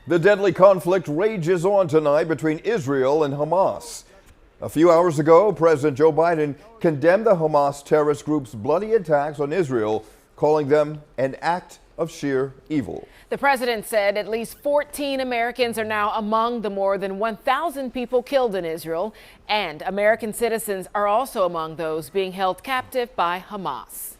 The deadly conflict rages on tonight between Israel and Hamas. A few hours ago, President Joe Biden condemned the Hamas terrorist group's bloody attacks on Israel, calling them an act of sheer evil. The president said at least 14 Americans are now among the more than 1,000 people killed in Israel, and American citizens are also among those being held captive by Hamas.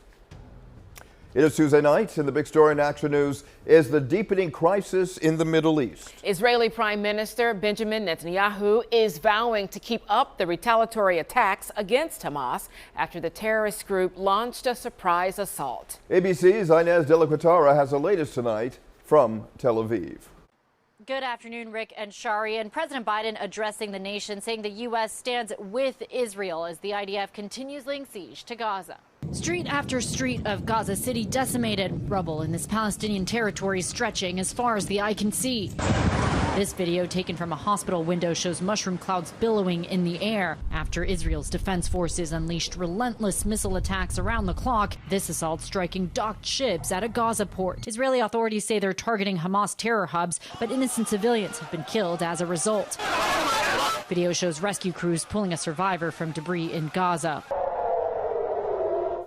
It is Tuesday night, and the big story in Action News is the deepening crisis in the Middle East. Israeli Prime Minister Benjamin Netanyahu is vowing to keep up the retaliatory attacks against Hamas after the terrorist group launched a surprise assault. ABC's Inez de la Quatara has the latest tonight from Tel Aviv. Good afternoon, Rick and Shari. And President Biden addressing the nation, saying the U.S. stands with Israel as the IDF continues laying siege to Gaza. Street after street of Gaza City decimated, rubble in this Palestinian territory stretching as far as the eye can see. This video taken from a hospital window shows mushroom clouds billowing in the air after Israel's defense forces unleashed relentless missile attacks around the clock, this assault striking docked ships at a Gaza port. Israeli authorities say they're targeting Hamas terror hubs, but innocent civilians have been killed as a result. Video shows rescue crews pulling a survivor from debris in Gaza.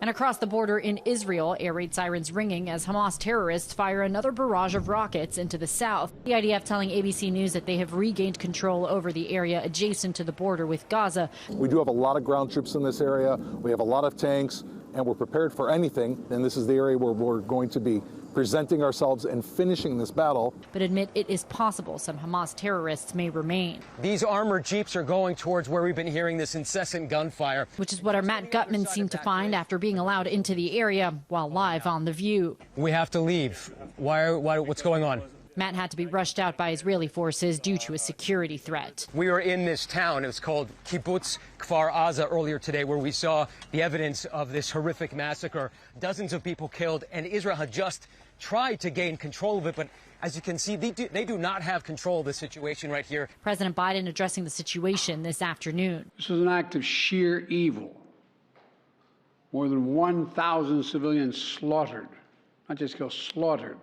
And across the border in Israel, air raid sirens ringing as Hamas terrorists fire another barrage of rockets into the south. The IDF telling ABC News that they have regained control over the area adjacent to the border with Gaza. We do have a lot of ground troops in this area. We have a lot of tanks, and we're prepared for anything. And this is the area where we're going to be presenting ourselves and finishing this battle. But admit it is possible some Hamas terrorists may remain. These armored jeeps are going towards where we've been hearing this incessant gunfire. Which is what our Matt Gutman seemed to find after being allowed into the area while live on The View. We have to leave. What's going on? Matt had to be rushed out by Israeli forces due to a security threat. We were in this town. It's called Kibbutz Kfar Aza earlier today, where we saw the evidence of this horrific massacre. Dozens of people killed, and Israel had just tried to gain control of it. But as you can see, they do not have control of the situation right here. President Biden addressing the situation this afternoon. This was an act of sheer evil. More than 1,000 civilians slaughtered, not just killed, slaughtered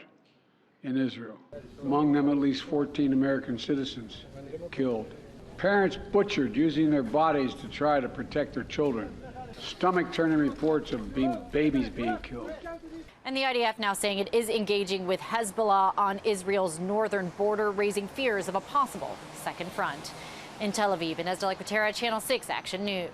in Israel. Among them, at least 14 American citizens killed. Parents butchered using their bodies to try to protect their children. Stomach-turning reports of babies being killed. And the IDF now saying it is engaging with Hezbollah on Israel's northern border, raising fears of a possible second front. In Tel Aviv, Inez de la Quatara, Channel 6 Action News.